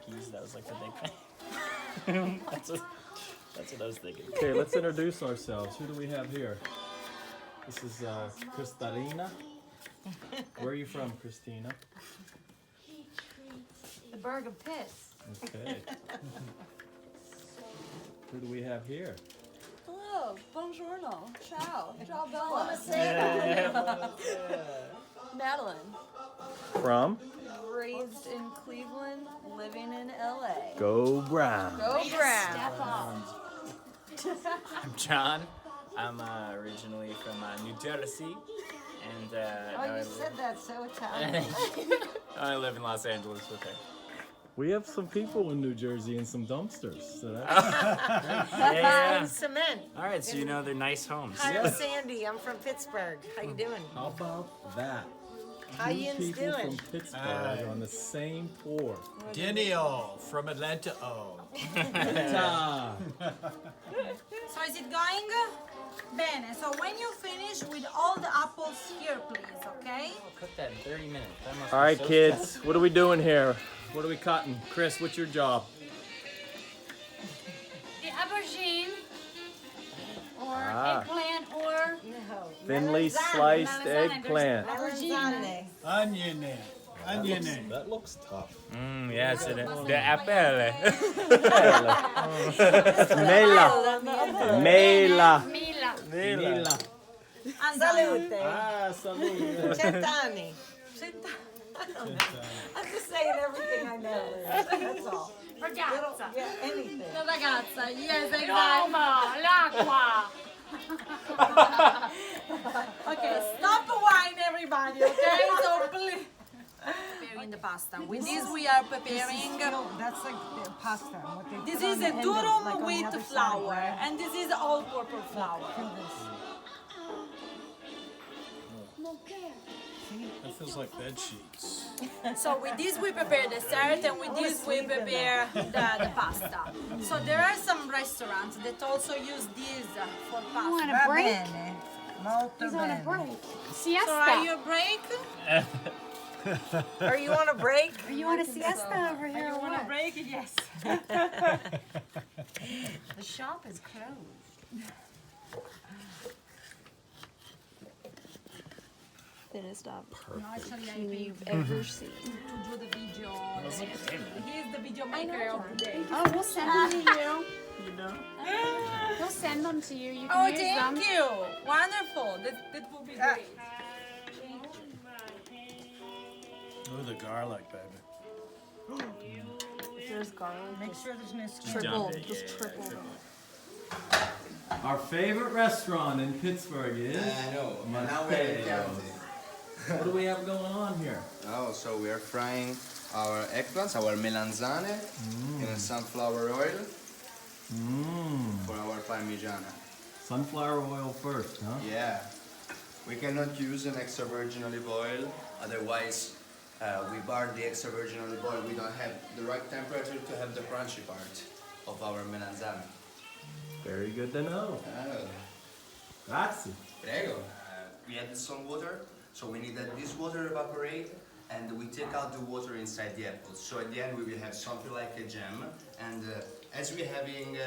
cookies. That was like the big thing. That's what I was thinking. Okay, let's introduce ourselves. Who do we have here? This is Kristalina. Where are you from, Christina? The Berg of Piss. Okay. Who do we have here? Hello, buongiorno, ciao, ciao bella. Madeline, From? raised in Cleveland, living in LA. Go Brown. Go Brown. Step on. I'm John. I'm originally from New Jersey, and Oh, you said that so Italian. I live in Los Angeles. Okay. We have some people in New Jersey and some dumpsters. So that's Yeah. Cement. All right, so you know they're nice homes. Hi, I'm Sandy. I'm from Pittsburgh. How you doing? how about that? How Two yous people doing? from Pittsburgh on the same floor. Denio from Atlanta. Oh. Ta. So is it going? Bene, so when you finish with all the apples here, please, okay? I'll cook that in 30 minutes. That must All be right, so kids, what are we doing here? What are we cutting? Chris, what's your job? The aubergine or Ah. eggplant or No. Thinly Melanzane. sliced Melanzane, eggplant. Melanzane. Onion. Onion. That looks tough. Yes, the apple. Mela. Mela. Mila. Mela. Salute. Ah, salute. Cent'anni. I'm just saying everything I know. That's all. Ragazza. Yeah, anything. La ragazza, yes, exactly. Roma, l'acqua. Okay, stop the wine, everybody, okay? So please. Preparing the pasta. With this, we are preparing. That's like the pasta. What they This put is on a the end of, durum like on the with other side, flour, right? and this is all-purpose flour. Feel this. That feels like bed sheets. So with this we prepare the dessert, and with this we prepare the pasta. So there are some restaurants that also use this for You pasta. want a break? Bene. Molto He's on a bene. break. So are you Siesta. a break? Are you on a break? Are you on a siesta over here You or want a what? break? Yes. The shop is closed. Thinnest Actually, I avocado paid you've ever seen. to do the video. He's the video maker of the day. Oh, we'll send them to you. We'll send them to you. You can Oh, use them. thank you. Wonderful. That will be great. Oh, the garlic, baby. There's garlic. Make sure there's no skin. Triple. Dump it, Just yeah, triple. Our favorite restaurant in Pittsburgh is I know. Now we're in County. What do we have going on here? Oh, so we are frying our eggplants, our melanzane, in sunflower oil for our parmigiana. Sunflower oil first, huh? Yeah. We cannot use an extra virgin olive oil, otherwise we burn the extra virgin olive oil. We don't have the right temperature to have the crunchy part of our melanzane. Very good to know. Oh. Grazie. Prego. We added some water, so we need that this water evaporate, and we take out the water inside the apples. So at the end we will have something like a jam, and as we're having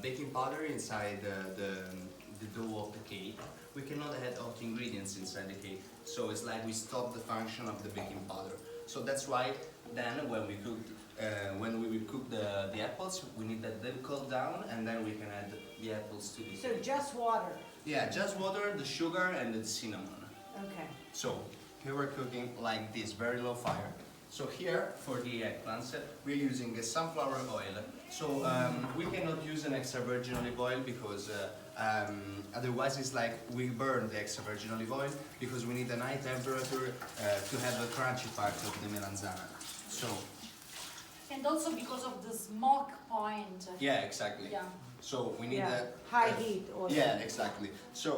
baking powder inside the dough of the cake, we cannot add hot ingredients inside the cake. So it's like we stop the function of the baking powder. So that's why then when we will cook the apples, we need that they cool down, and then we can add the apples to the So cake. just water. Yeah, just water, the sugar, and the cinnamon. Okay. So here we're cooking like this, very low fire. So here for the eggplants, we're using sunflower oil. So we cannot use an extra virgin olive oil because otherwise it's like we burn the extra virgin olive oil, because we need a high temperature to have the crunchy part of the melanzana. So And also because of the smoke point. yeah, exactly. Yeah. So we need Yeah. that. High heat oil. Yeah, exactly. So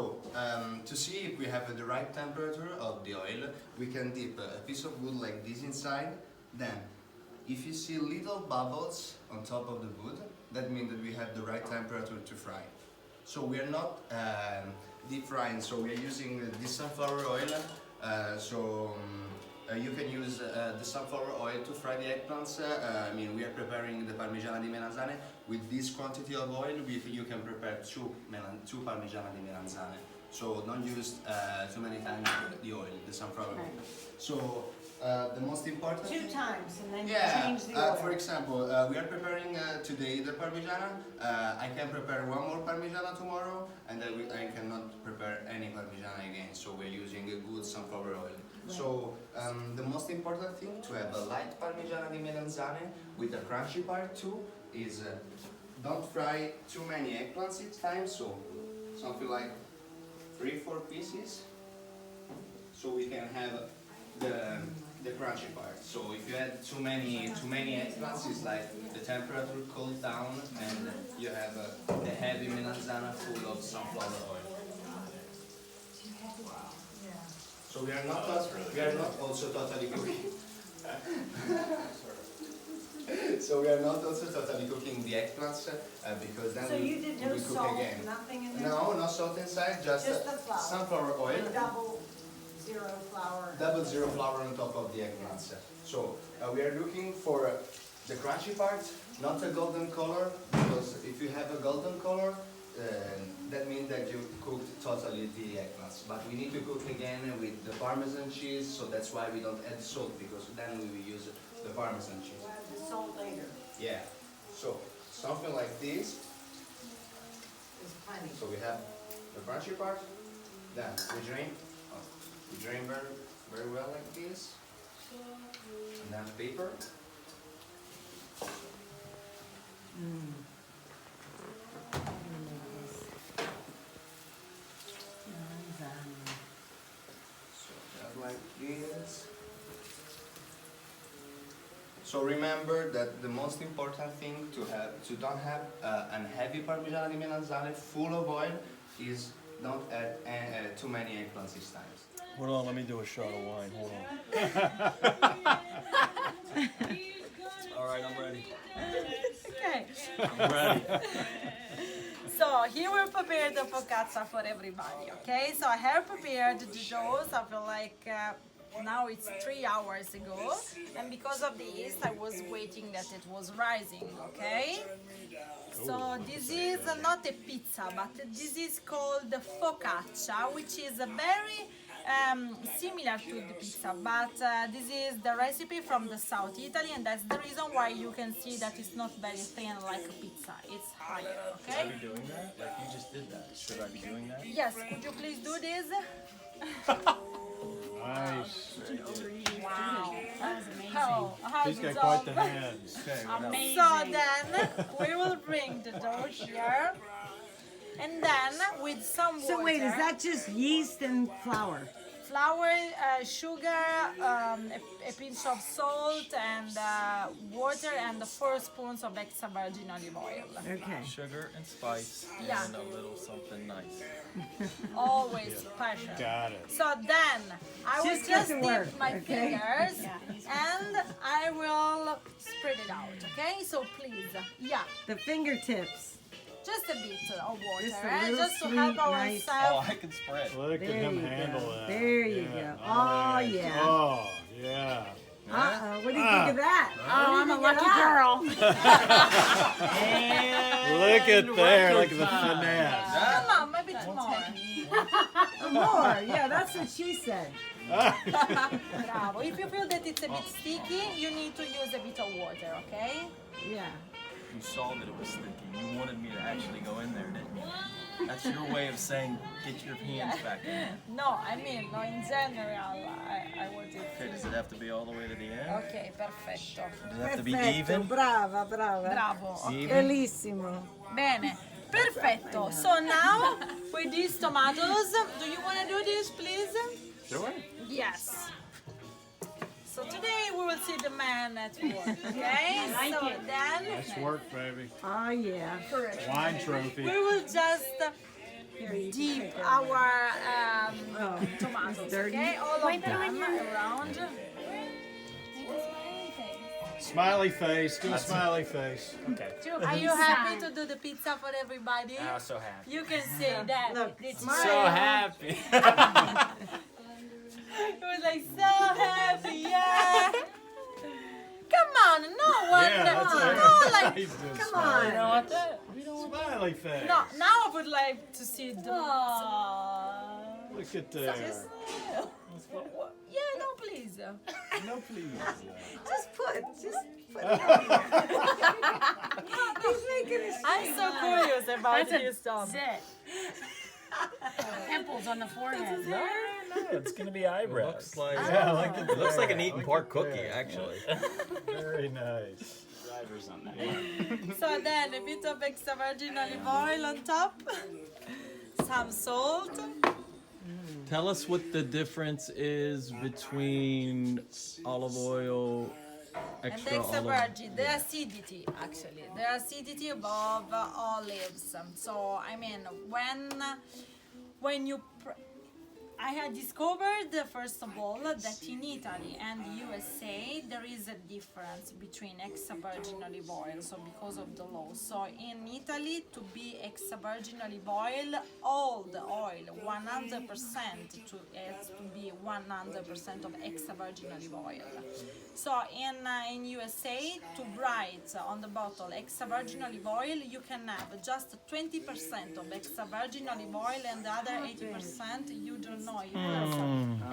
to see if we have the right temperature of the oil, we can dip a piece of wood like this inside. Then, if you see little bubbles on top of the wood, that means that we have the right temperature to fry. So we are not deep frying. So we are using this sunflower oil. So You can use the sunflower oil to fry the eggplants. I mean, we are preparing the Parmigiana di Melanzane. With this quantity of oil, you can prepare two Parmigiana di Melanzane. So don't use too many times the oil, the sunflower oil. So the most important 2 times and then you yeah, change the oil. for example, we are preparing today the Parmigiana. I can prepare one more Parmigiana tomorrow, and then I cannot prepare any Parmigiana again. So we're using a good sunflower oil. Right. So the most important thing to have a light Parmigiana di Melanzane with a crunchy part too is don't fry too many eggplants each time. So something like 3-4 pieces, so we can have the crunchy part. So if you add too many eggplants, it's like the temperature cools down and you have the heavy melanzana full of sunflower oil. So we are not also totally cooking. So we are not also totally cooking the eggplants because then So you did no we cook salt, again. nothing in there? No, no salt inside, just the flour. sunflower oil. Double zero flour. Double zero flour on top of the eggplants. So we are looking for the crunchy part, not a golden color, because if you have a golden color, that means that you cooked totally the eggplants. But we need to cook again with the Parmesan cheese, so that's why we don't add salt, because then we will use the Parmesan cheese. We'll add the salt later. Yeah. So something like this. It's plenty. So we have the crunchy part, then we drain very, very well like this, and then paper. So just like this. So remember that the most important thing to don't have an heavy Parmigiana di Melanzane full of oil is don't add too many eggplants each time. Hold on, let me do a shot of wine. Hold on. All right, I'm ready. Okay. I'm ready. So here we prepared the focaccia for everybody, okay? So I have prepared the dough, I feel like now it's 3 hours ago, and because of the yeast I was waiting that it was rising, okay? So this is not a pizza, but this is called the focaccia, which is a very similar to the pizza, but this is the recipe from the South Italy, and that's the reason why you can see that it's not very thin like a pizza, it's higher, Should I okay? be doing that? Like you just did that. Should I be doing that? Yes, could you please do this? Nice. Wow. That was amazing. How She's got it's quite all- the hands. Okay, what else? Amazing. So then we will bring the dough here, and then with some water. So wait, is that just yeast and flour? Flour, sugar, a pinch of salt, and water, and 4 spoons of extra virgin olive oil. Okay. Sugar and spice Yeah. and a little something nice. Always passion. Got it. So then I will Just just get to dip work, my okay? fingers and I will spread it out. Okay, so please, yeah, The fingertips. just a bit of water, Just a little just to sweet, help nice- Oh, ourselves. I can spread. Look There at him you handle go. that. There you Yeah, go. Oh, nice. yeah. Oh, yeah. Uh-oh, what do you think of that? Oh, I'm a lucky that? girl. Look at there. Look at the finesse. Come on, maybe more. More. Yeah, that's what she said. Bravo. If you feel that it's a bit sticky, you need to use a bit of water, okay? Yeah. You saw that it was sticky. You wanted me to actually go in there, didn't you? That's your way of saying get your hands back in. No, I mean, no, in general, I want it. Okay, does it have to be all the way to the end? Okay, perfetto. Does it have to be Perfetto. even? Brava, brava. Bravo. Bellissimo. Bene. Perfetto. So now, with these tomatoes, do you want to do this, please? Sure. Yes. So today we will see the man at work, okay? I like so it. then Nice work, baby. Oh, yeah. Wine trophy. we will just dip our Oh, tomatoes, dirty. okay? All of Wipe it on them your- around. Smiley face. Do a smiley face. Okay. Are you happy to do the pizza for everybody? I was so happy. You can say that. Look, It's smile. So happy. It was like so happy. like, He's doing Come We on. don't want that. smiley face. no, now I would like to see the. Look at there. Yeah, no, please. No, please. Just put it on there. He's making a I'm so curious about That's his stuff. it. Pimples on the forehead. No, it's gonna be eyebrows. Looks like Yeah, look at it looks like an there. eaten Look pork at cookie, there. actually. Very nice. Drivers on that one. So then a bit of extra virgin olive oil on top, some salt. Tell us what the difference is between olive oil, And the extra extra olive. virgin, the acidity actually, the acidity above olives. So I mean, when you, I had discovered first of all that in Italy and USA there is a difference between extra virgin olive oil. So because of the law, so in Italy to be extra virgin olive oil, all the oil 100% has to be 100% of extra virgin olive oil. So in USA, to write on the bottle extra virgin olive oil, you can have just 20% of extra virgin olive oil, and the other 80% you don't know if that's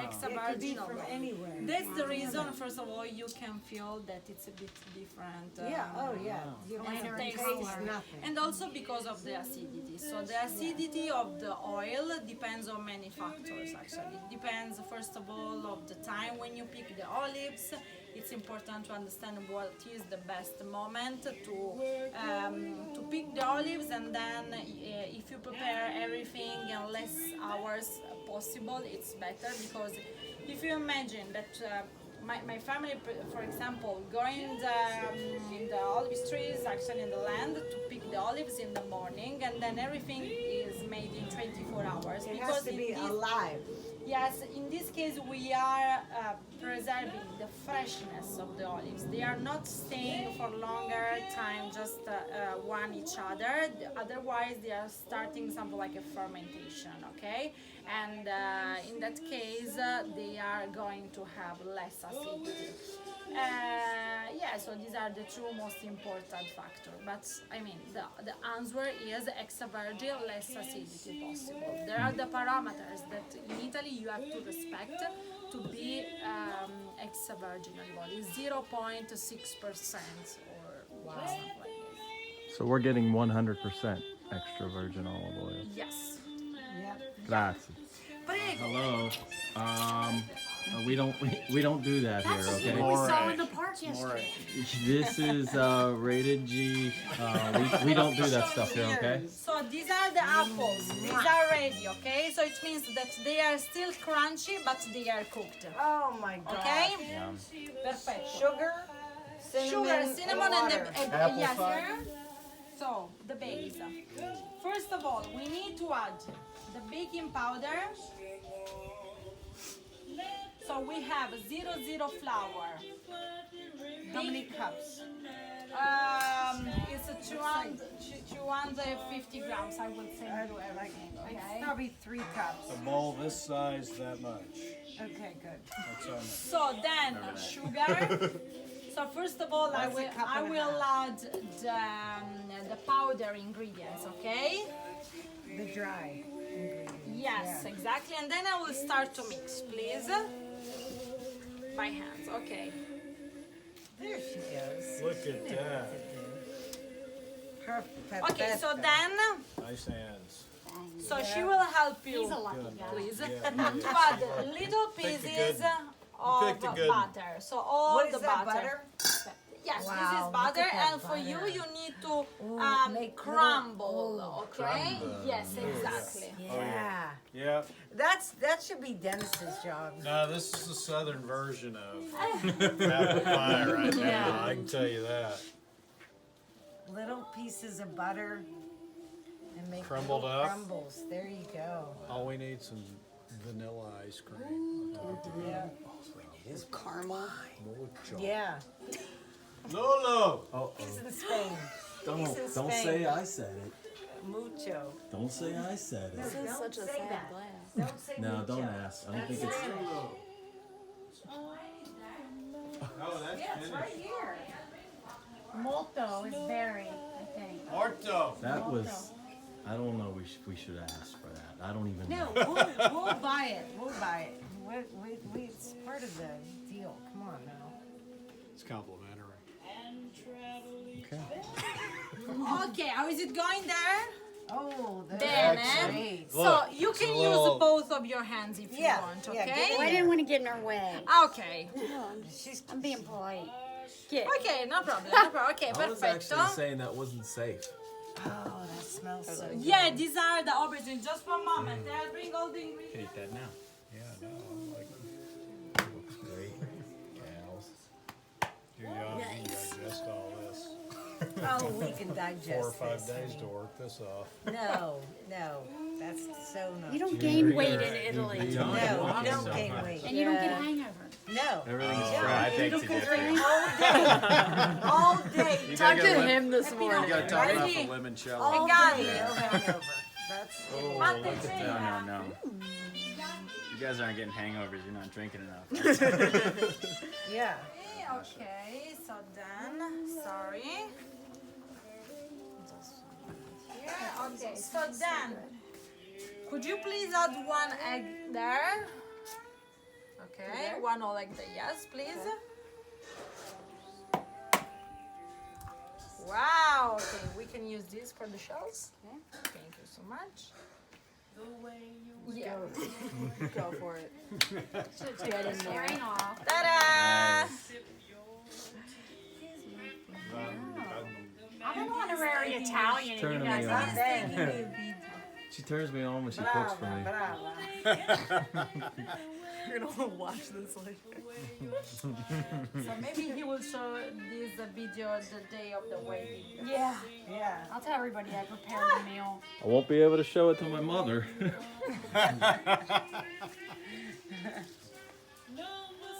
extra It could be virgin from olive oil. anywhere. That's the reason. First of all, you can feel that it's a bit different. Yeah, oh yeah. You don't Later have to in taste color. nothing. And also because of the acidity. So the acidity of the oil depends on many factors actually. It depends first of all of the time when you pick the olives. It's important to understand what is the best moment to pick the olives, and then if you prepare everything in less hours possible, it's better, because if you imagine that my family, for example, going the olive trees actually in the land to pick the olives in the morning, and then everything is made in 24 hours. It has to in be this- alive. Yes, in this case we are preserving the freshness of the olives. They are not staying for longer time, just one each other. Otherwise, they are starting something like a fermentation, okay? And in that case, they are going to have less acidity. Yeah, so these are the two most important factors. But I mean, the answer is extra virgin, less acidity possible. There are the parameters that in Italy you have to respect to be extra virgin olive oil. It's 0.6% or something like this. So we're getting 100% extra virgin olive oil. Yes. Yep. Grazie. Prego. Hello. We don't do that here, That's just okay? what we saw in the park yesterday. This is rated G. We don't do that stuff here, okay? So these are the apples. These are ready, okay? So it means that they are still crunchy, but they are cooked. Oh my god. Okay? Perfect. Sugar, cinnamon, Cinnamon, and water. Apple yes. cider? So the base. First of all, we need to add the baking powder. So we have 0 flour. How many cups? It's a 250 grams. I will send you everything. Okay. Probably 3 cups. A bowl this size, that much. Okay, good. That's on it. So then sugar. So first of all, I That's a will cup and a add the powder ingredients. Okay. The dry ingredients. Yes, yeah. exactly. And then I will start to mix, please. By hands. Okay. There she goes. Look at that. Perfect. Okay. So then, Nice hands. so she will help you, He's a lucky guy. please, Yeah, to add little Pick the pieces good- of pick the good- butter. So all What the is that, butter? Yes, this Wow, is look butter, at that and for you, butter. you need to make crumble. little- Okay? Yes, exactly. Yeah. Yeah. That should be Dennis's job. No, this is the southern version of apple pie right now. Yeah. I can tell you that. Little pieces of butter and make Crumbled little up. crumbles. There you go. All we need some vanilla ice cream. Yeah. Caramel. Mucho. Yeah. Lolo! He's in Spain. Don't in don't Spain. say I said it. Mucho. Don't say I said it. This is Don't such a say sad that. glass. Don't say No, mucho. don't ask. I don't think it's. Oh, that's Yeah, it's right here. Molto is very, I think. Orto. That was. I don't know. We should ask for that. I don't even No, know. we'll buy it. We'll buy it. It's part of the deal. Come on now. It's complimentary. Okay. Okay, how is it going there? Oh, that's Then, great. so Look, you it's can a use little- both of your hands if you Yeah, want, yeah, okay? get Well, I didn't want to get in her way. Okay. I'm being polite. Get. Okay, no problem, no problem. Okay, I was perfecto. actually saying that wasn't safe. Oh, that smells so good. Yeah, these are the aubergines. Just for a moment. I'll bring all the ingredients. Eat that now. Yeah, no, like, Looks great. Cows. you're young, you can digest all this. Oh, we can digest 4 or 5 this, days honey. to work this off. No, that's so not. You don't Junior gain year weight in at Italy. UV. No, you Walking don't so gain much. weight. And you don't get a hangover. No. Everything's Yeah. fried. I beg to differ. All day. You Talk gotta to get him this You morning. gotta talk about Ready? the limoncello. All got day. it. No hangover. That's Oh, What look they at say, that. No. You guys aren't getting hangovers. You're not drinking enough. yeah. Okay, so then, sorry. Here, okay, so then, could you please add one egg there? Okay, one whole egg there, yes, please. Wow, okay, we can use this for the shells. Thank you so much. Yeah. Go for it. Get in there. Ring off. Ta-da! I'm an honorary Italian, and Turning you guys me not on. saying. She turns me on when she cooks for me. Brava. You're gonna want to watch this later. So maybe he will show this video the day of the wedding. Yeah. Yeah. I'll tell everybody I prepared the meal. I won't be able to show it to my mother.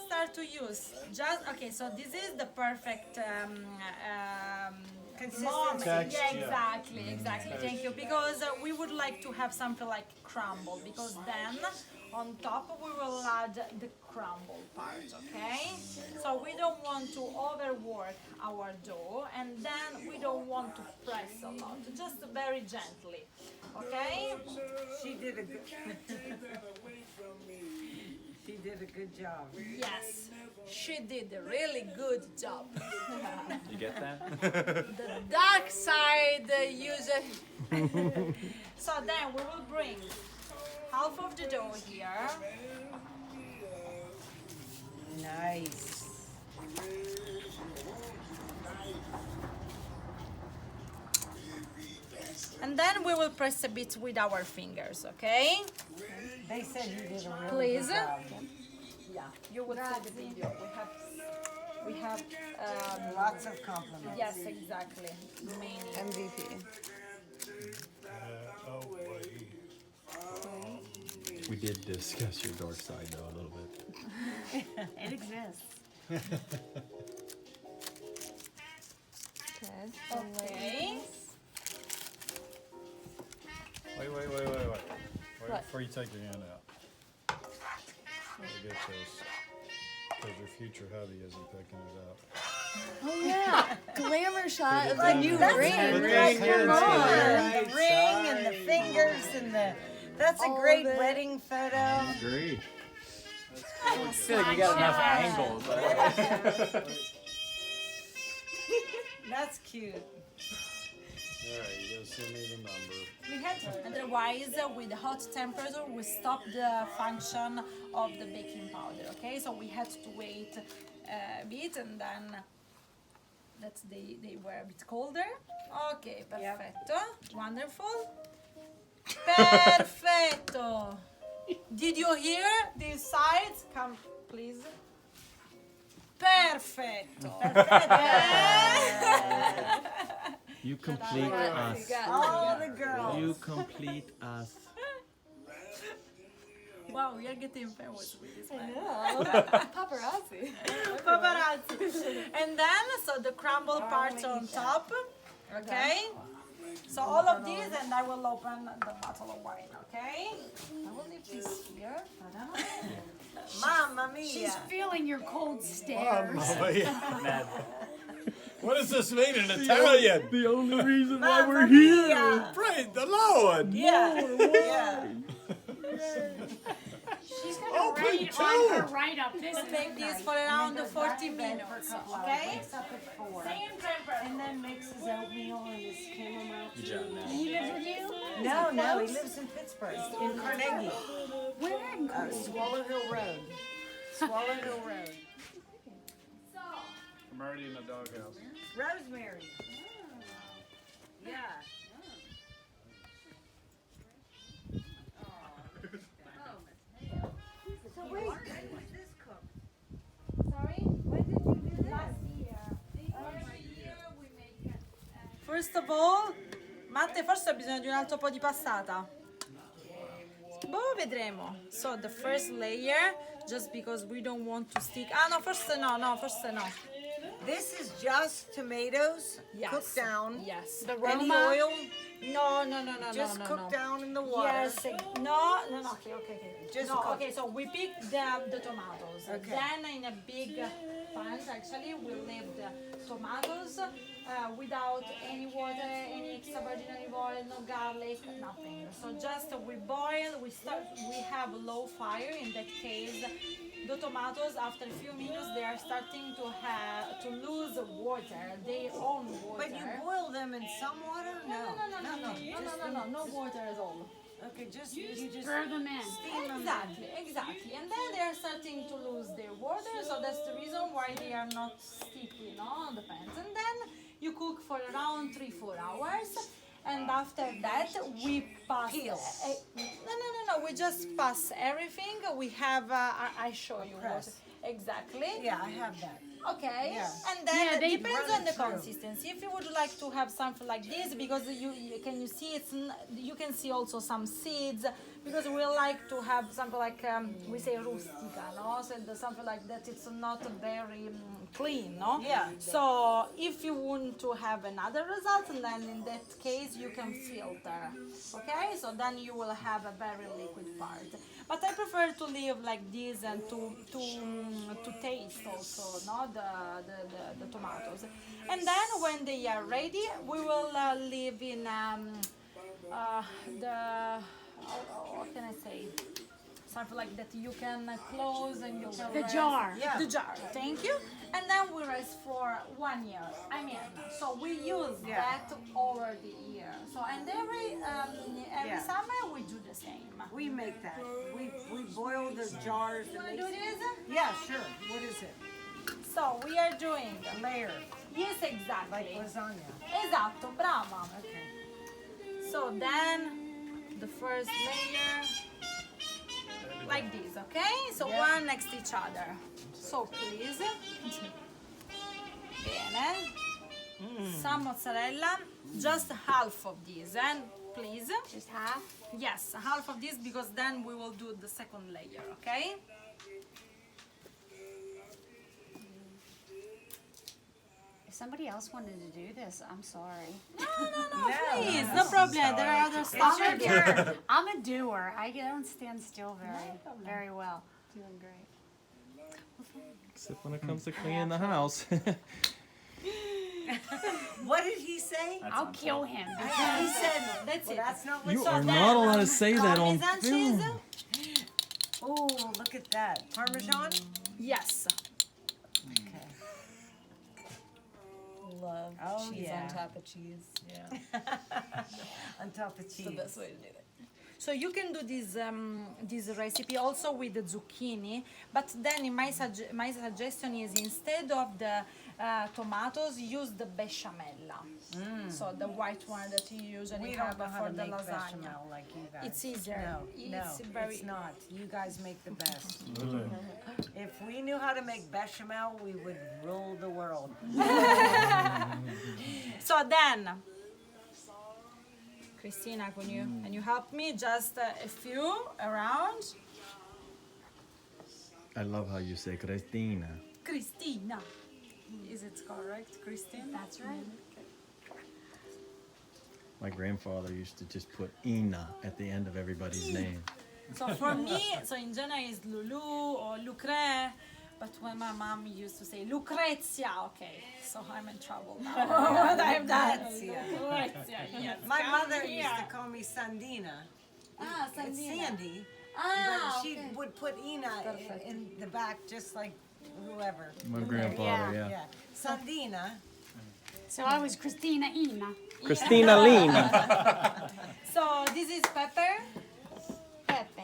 Start to use just okay. So this is the perfect Consistency. Text, Yeah, yeah. exactly. Thank you. Because we would like to have something like crumble. Because then on top we will add the crumble part. Okay. So we don't want to overwork our dough, and then we don't want to press a lot. Just very gently. Okay. She did a good. She did a good job. Yes, she did a really good job. You get that? The dark side usually. So then we will bring half of the dough here. Nice. And then we will press a bit with our fingers, okay? They said you did a really Please. good job. Yeah, you will see the video. We have Lots of compliments. yes, exactly. Many. MVP. Oh, boy. We did discuss your dark side though a little bit. It exists. Okay. Wait. Wait before you take your hand out. Let me get this. Because your future hubby isn't picking it up. Oh yeah, glamour shot of the new That's ring. right. Right Come on. side. The ring and the fingers and the. That's a All great of it. wedding photo. Great. I feel like you got enough angles. That's cute. Alright, you gotta send me the number. We had otherwise with hot temperature we stop the function of the baking powder. Okay, so we had to wait a bit and then that they were a bit colder. Okay, perfetto, wonderful, perfetto. Did you hear these sides? Come, please. Perfetto. You complete us. All the girls. You complete us. Wow, we are getting famous with this man. Paparazzi. Paparazzi. And then, so the crumble part on top. Okay? So all of these, and I will open the bottle of wine, okay? I will leave this here. Mamma She's mia. feeling your cold stares. Mad. What does this mean in Italian? The only reason why Mamma we're here. mia. Praise the Lord. Yeah. Yeah. She's gonna Open write too. on her write up. This is Make this for around 40 minutes, okay? Wakes up at 4. Same temperature. And then makes his oatmeal and his chamomile Good tea. job, man. He lives with you? No, he lives in Pittsburgh, in Carnegie. Where in Swallow Hill Road. Swallow Hill Road. I'm already in the doghouse. Rosemary. Yeah. So wait, when was this cooked? Sorry? When did you do this? Last year we make it. First of all, Matte, forse ho bisogno di un altro po' di passata. Boh, vedremo. So the first layer, just because we don't want to stick. Ah no, forse no. This is just tomatoes Yes. cooked down. Yes. The Any Roma? oil? No. Just no. cooked down in the water. Yes. No. Okay. Just no, cook. okay. So we pick the tomatoes. Okay. Then in a big pan, actually, we leave the tomatoes without any water, any extra virgin olive oil, no garlic, nothing. So just we boil. We have low fire. In that case, the tomatoes after a few minutes they are starting to lose water. They own water. But you boil them in some water? No water at all. Okay, you just Throw them in. steam them. Exactly. And then they are starting to lose their water, so that's the reason why they are not sticky, on the pans. And then you cook for around 3-4 hours. And after that, we pass. Peel. No. We just pass everything. We have. I show you what Press. exactly. Yeah, I have that. Okay, Yeah. and then Yeah, it they depends run on the it through. consistency. If you would like to have something like this, because you see you can see also some seeds, because we like to have something like we say rustica, no? So something like that. It's not very clean, no? Yeah. So if you want to have another result, then in that case you can filter. Okay, so then you will have a very liquid part. But I prefer to leave like this and to taste also, no, the tomatoes. And then when they are ready, we will leave in what can I say? Something like that you can close and you can The rest. jar. Yeah. The jar, thank you. And then we rest for 1 year. So we use that over the year. So and every Yeah. summer we do the same. We make that. We boil the jars. You and wanna do mix- this? Yeah, sure. What is it? So we are doing. A layer, Yes, like exactly. lasagna. Esatto, brava. Okay. So then the first layer like this, okay? So Yeah. one next to each other. So please. Bene. Some mozzarella, just half of this, and please. Just half. Yes, half of this because then we will do the second layer, okay? If somebody else wanted to do this, I'm sorry. Please, no problem. There are other stuff. I'm a doer. I'm a doer. I don't stand still very well. Doing great. Except when it comes to cleaning the house. What did he say? I'll kill him. He said, That's well, it. that's not what You So are then, not allowed to say that on Parmesan film. cheese? Oh, look at that. Parmesan? Yes. Okay. Love Oh, cheese yeah. on top of cheese. On top of cheese. The best way to do it. So you can do this recipe also with the zucchini, but then my suggestion is instead of the tomatoes, use the besciamella. So the white one that you usually We have don't know how for to the make lasagna. bechamel like you guys. It's easier. No, It's very- it's not. You guys make the best. If we knew how to make bechamel, we would rule the world. So then, Christina, can you help me? Just a few around. I love how you say Cristina. Christina. Is it correct, Christine? That's right. My grandfather used to just put Ina at the end of everybody's name. So for me, so in general is Lulu or Lucre, But when my mom used to say Lucrezia, okay, so I'm in trouble now. What I've done. Lucrezia, yes. My come mother here. used to call me Sandina. Ah, It's Sandina. Sandy, Ah, but she okay. would put Ina in the back just like whoever. My grandfather, yeah. Yeah. Sandina. So I was Christina Ina. Christina Lean. So this is pepper. Pepe.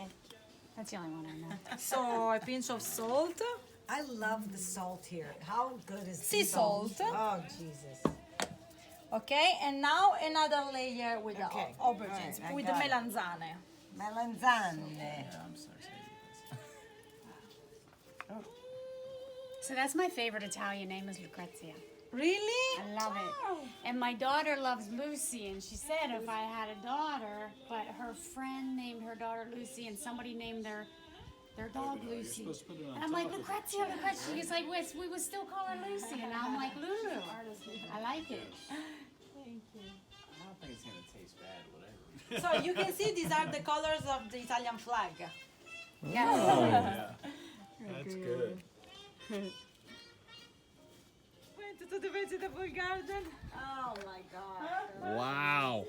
That's the only one I know. So a pinch of salt. I love the salt here. How good is Sea the salt? salt. Oh, Jesus. Okay, and now another layer with the Okay, aubergines, alright, I with the got it. melanzane. Melanzane. I'm so excited. So that's my favorite Italian name is Lucrezia. Really? I love it. And my daughter loves Lucy, and she said if I had a daughter, but her friend named her daughter Lucy, and somebody named their dog Lucy. And I'm like, Lucrezia, Lucrezia. She's like, we would still call her Lucy. And I'm like, Lulu. I like it. I don't think it's gonna taste bad, whatever. So you can see these are the colors of the Italian flag. Yeah. That's good. Went to the vegetable garden. Oh my god. Wow.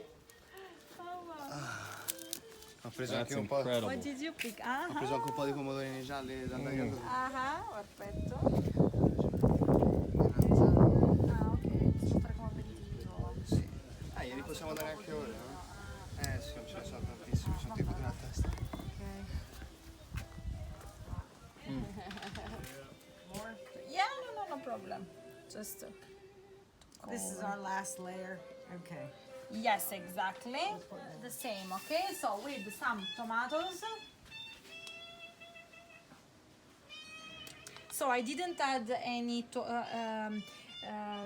Ho preso That's anche un po'. incredible. What did you pick? Ho preso anche un po' di pomodorini gialli da tagliare. Perfetto. Ah, ok. Posso fare come aperitivo. Sì. Ah, glieli possiamo dare anche ora, no? Sì, non ce ne sono tantissimi, sono tipo di una testa. More? Yeah, no problem. Just This is our last layer. Okay. yes, exactly. The same, okay? So with some tomatoes. So I didn't add any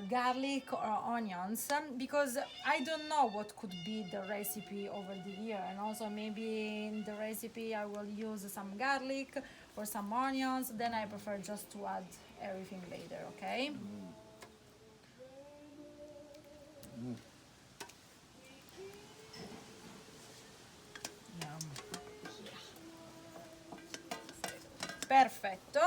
garlic or onions because I don't know what could be the recipe over the year, and also maybe in the recipe I will use some garlic or some onions. Then I prefer just to add everything later, okay? Perfetto.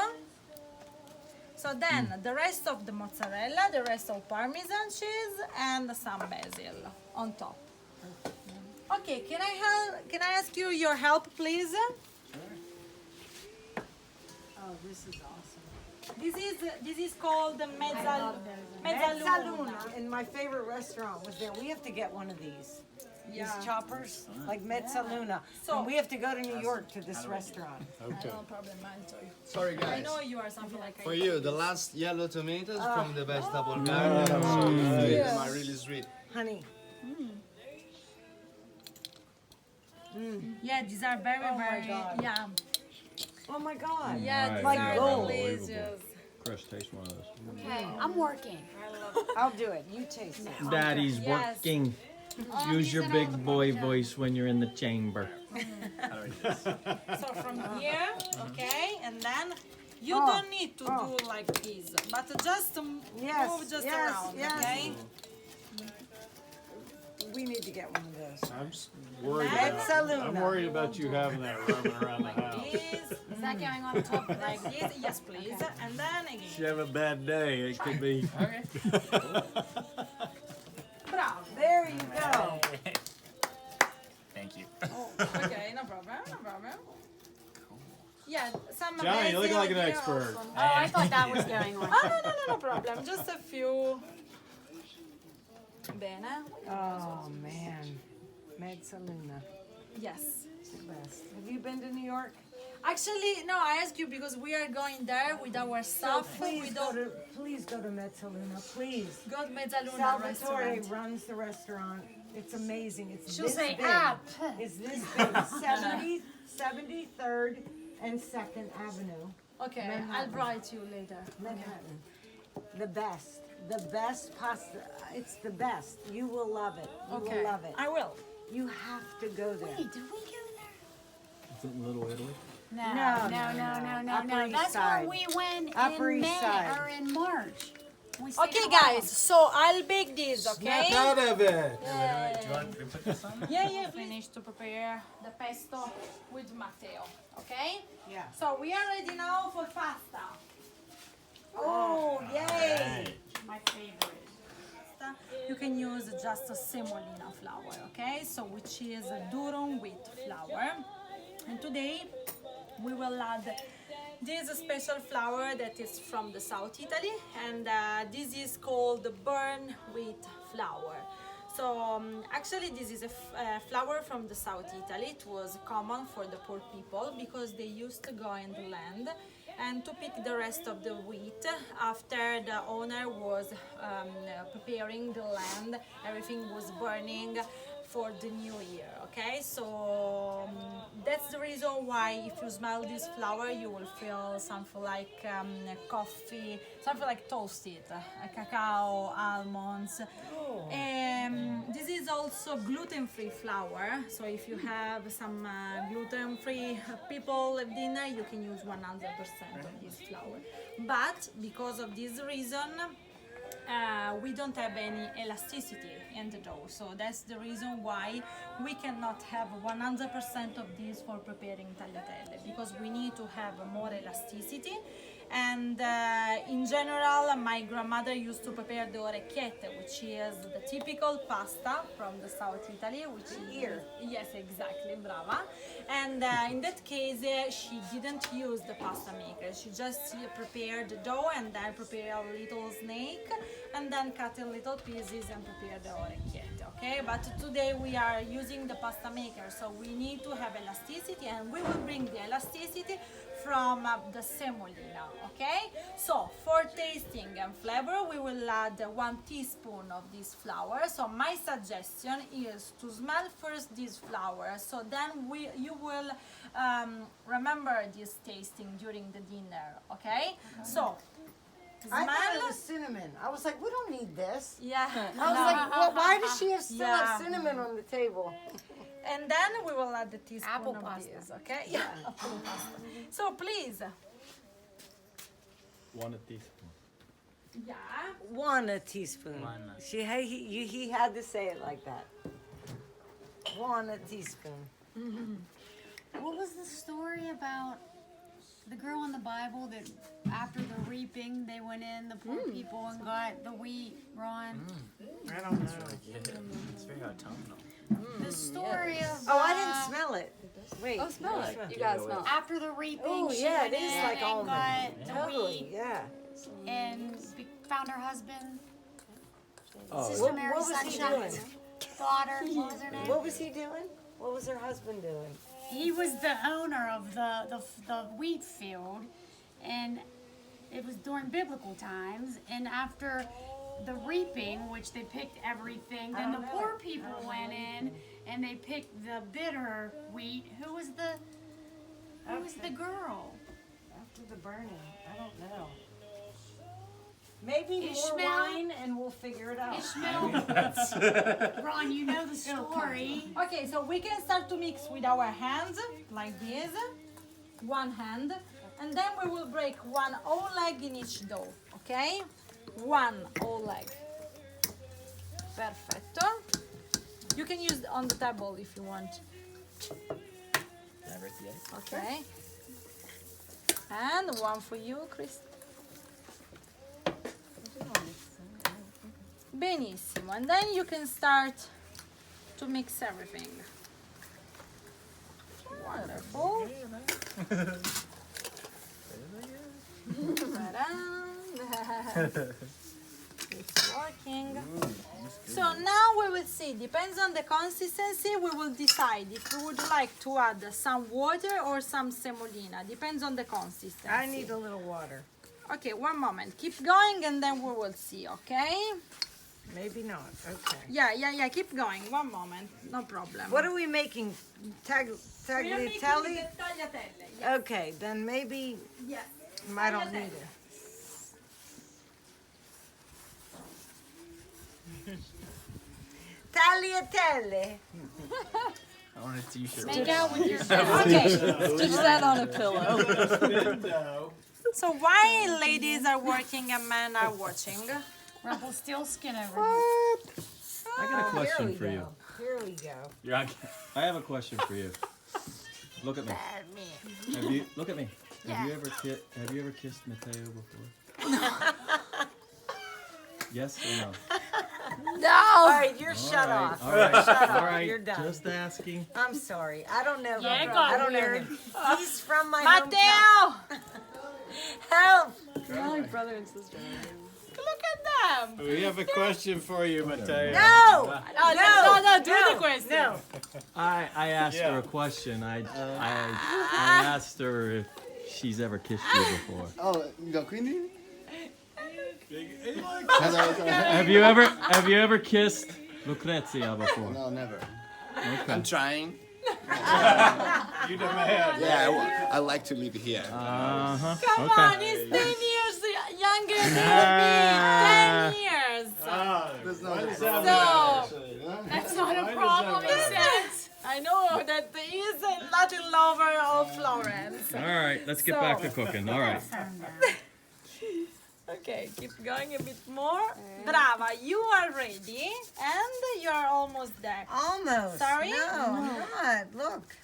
So then the rest of the mozzarella, the rest of Parmesan cheese, and some basil on top. Okay, can I ask you your help, please? Oh, this is awesome. This is called the mezzaluna. Mezzaluna. In my favorite restaurant was there. We have to get one of these. Yeah. These choppers, like mezzaluna. So- And we have to go to New York to this restaurant. Okay. No problem, I'll tell you. Sorry I guys. know you are something like For I you, the last yellow tomatoes from the vegetable garden. So you them are really sweet. Honey, Yeah, these are very, Oh my very, God. yeah. oh my God. Yeah, these Like are gold. delicious. Chris, taste one of those. Okay, I'm working. I'll do it. You taste it. Daddy's Yes. working. Use your big boy voice when you're in the chamber. So from here, okay, and then you Oh, don't need to do like this, but just Yes, move just yes, around, yes. okay? We need to get one of those. I'm worried Mezzaluna. I'm worried about you having that roaming around the house. This, Is that going on top of like this? this, yes please, and then again. If you have a bad day, it could be. Bravo. There you go. Thank you. Okay, no problem, no problem. Yeah, some Johnny, you look basil like an here expert. also. Oh, I thought that was going on. No problem, just a few. Bene. Oh, man. Mezzaluna. Yes. It's the best. Have you been to New York? Actually, no, I ask you because we are going there with our stuff. Please We go don't to Mezzaluna, please. go to Mezzaluna Salvatore restaurant. runs the restaurant. It's amazing. It's She'll this say, big. ah, It's this big. 73rd and 2nd Avenue, Okay, I'll Manhattan. write you later. Manhattan. The best. The best pasta. It's the best. You will love it. You Okay, will love it. I will. You have to go there. Wait, did we go there? Is it Little Italy? No, No, no, no, no, no. no, no, Upper no. East That's Side. where we went Upper in East May Side. or in March. We stayed Okay, at home. guys, so I'll bake this, okay? Out of it. Do you want me to put this on? Yeah, finish to prepare the pesto with Matteo, okay? Yeah. So we are ready now for pasta. just a semolina flour, okay? So which is a durum wheat flour. And today we will add this special flour that is from the South Italy, and this is called the burn wheat flour. So actually this is a flour from the South Italy. It was common for the poor people because they used to go in the land and to pick the rest of the wheat after the owner was preparing the land. Everything was burning for the new year, okay? So that's the reason why if you smell this flour you will feel something like coffee, something like toasted, cacao, almonds. This is also gluten-free flour, so if you have some gluten-free people at dinner, you can use 100% of this flour. But because of this reason, we don't have any elasticity in the dough, so that's the reason why we cannot have 100% of this for preparing tagliatelle, because we need to have more elasticity. And in general, my grandmother used to prepare the orecchiette, which is the typical pasta from the South Italy, which is Ear. Yes, exactly, brava. And in that case, she didn't use the pasta maker. She just prepared the dough and then prepared a little snake and then cut in little pieces and prepare the orecchiette, okay? But today we are using the pasta maker, so we need to have elasticity, and we will bring the elasticity from the semolina, okay? So for tasting and flavor, we will add 1 teaspoon of this flour. So my suggestion is to smell first this flour, so then you will remember this tasting during the dinner, okay? So I thought it smell. was cinnamon. I was like, we don't need this. Yeah. I was like, well, why does she still Yeah. have cinnamon on the table? And then we will add the teaspoon Apple of pasta. this, okay? Yeah, apple pasta. So please. 1 teaspoon. Yeah. 1 teaspoon. He had to say it like that. 1 teaspoon. What was the story about the girl in the Bible that after the reaping they went in, the poor people, and got the wheat, Ron? I don't know. It's very autumnal. The story of Oh, I didn't smell it. Wait. Oh, smell it. Smell. You gotta smell it. after the reaping, Oh, she yeah, went it is in like and almond. got the Totally, wheat yeah. and found her husband, Oh, Sister What Mary was he Sunshine's doing? daughter. What was her name? What was he doing? What was her husband doing? He was the owner of the wheat field, and it was during biblical times. And after the reaping, which they picked everything, then the poor people went in and they picked the bitter wheat. Who was the girl? After the burning. I don't know. Maybe more Ishmael? wine and we'll figure it out. Ishmael. Ron, you know the story. Okay, so we can start to mix with our hands, like this. 1 hand. And then we will break 1 whole leg in each dough, okay? 1 whole leg. Perfetto. You can use it on the table if you want. Never yet. Okay. And 1 for you, Chris. Benissimo. And then you can start to mix everything. Wonderful. Ta-da. It's working. So now we will see, depends on the consistency, we will decide if we would like to add some water or some semolina. Depends on the consistency. I need a little water. Okay, 1 moment. Keep going and then we will see, okay? Maybe not. Okay. Yeah. Keep going. 1 moment. No problem. What are we making? We are making Tagliatelle? the tagliatelle. Yes. Okay, then maybe Yes. I don't need it. Tagliatelle. I want a t-shirt. Make out with yourself. Okay. Just that on a pillow. So while ladies are working and men are watching, Rumpelstiltskin over here. I got a question Here for we you. go. Here we go. You're on. I have a question for you. Look at me. Have you look at me? Have you ever kissed Mateo before? Yes or no? No. All right, you're shut off. All right. Shut All off. right. You're done. Just asking. I'm sorry. I don't know. Yeah, it him. got I don't weird. know him. He's from my hometown. Mateo, help! My brother and sister. Look at them. We have a question for you, Mateo. No! No, do the question. No. I asked Yeah. her a question. I asked her if she's ever kissed you before. Oh, quindi? Have you ever kissed Lucrezia before? No, never. Okay. I'm trying. You the man. Yeah, I like to live here. Come Okay. on, he's 10 years younger than Ah. me. 10 years. There's no Why does So, that matter, actually, huh? that's not a Why does problem, that he matter? says. I know that he is a Latin lover of Florence. All right. Let's get back to cooking. All right. Okay, keep going a bit more. Brava, you are ready and you are almost there. Almost. Sorry? No, I'm not. Look.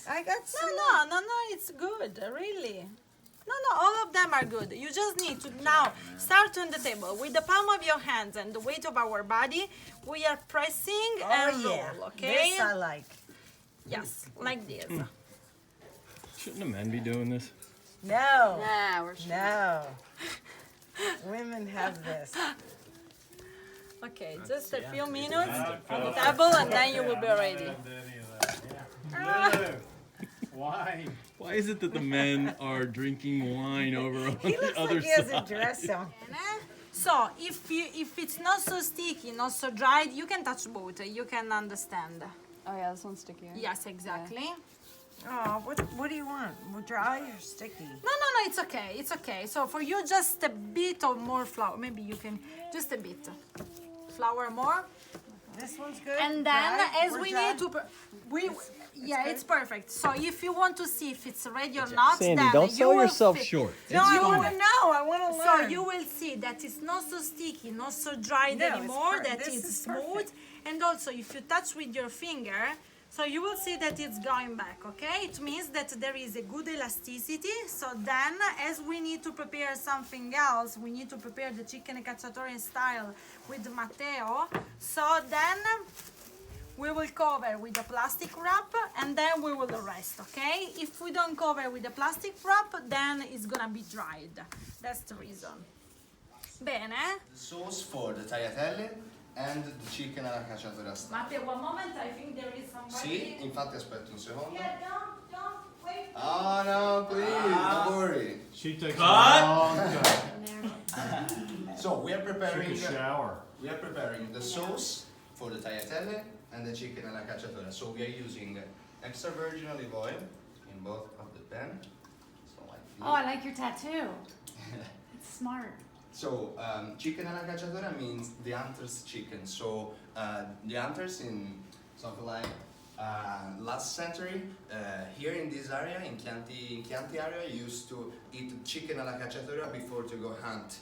I got some. No, it's good, really. No, all of them are good. You just need to now start on the table with the palm of your hands and the weight of our body. We are pressing and roll, okay? This I like. Yes, like this. Shouldn't the men be doing this? No. Nah, we're No. Women have this. Okay, just a few minutes on the table and then you will be ready. No. Wine. Why is it that the men are drinking wine over on He the looks other like he has a side? dress on. So if it's not so sticky, not so dried, you can touch both. You can understand. Oh yeah, this one's stickier. Yes, exactly. Oh, what do you want? Dry or sticky? No, it's okay. It's okay. So for you, just a bit of more flour. Maybe you can just a bit flour more. This one's good. And then, Dry? as We're we dry? need to, it's perfect. So if you want to see if it's ready or not, Sandy, then don't you sell will yourself fi- short. No, I want to know. I want to So learn. you will see that it's not so sticky, not so dried No, it's anymore, that this it's is smooth. perfect. And also, if you touch with your finger, so you will see that it's going back, okay? It means that there is a good elasticity. So then, as we need to prepare something else, we need to prepare the chicken cacciatore style with Matteo. So then, we will cover with a plastic wrap and then we will rest, okay? If we don't cover with a plastic wrap, then it's gonna be dried. That's the reason. Bene. The sauce for the tagliatelle and the chicken alla cacciatora style. Matteo, one moment, I think there is somebody. Sì, infatti aspetta un secondo. Yeah, don't, wait. Oh no, please, don't worry. She takes a long time. So we are preparing Took a shower. we are preparing the sauce for the tagliatelle and the chicken alla cacciatora. So we are using extra virgin olive oil in both of the pan. So like this. Oh, I like your tattoo. It's smart. So chicken alla cacciatora means the hunters chicken. So the hunters in something like last century here in this area, in Chianti area, used to eat chicken alla cacciatora before to go hunt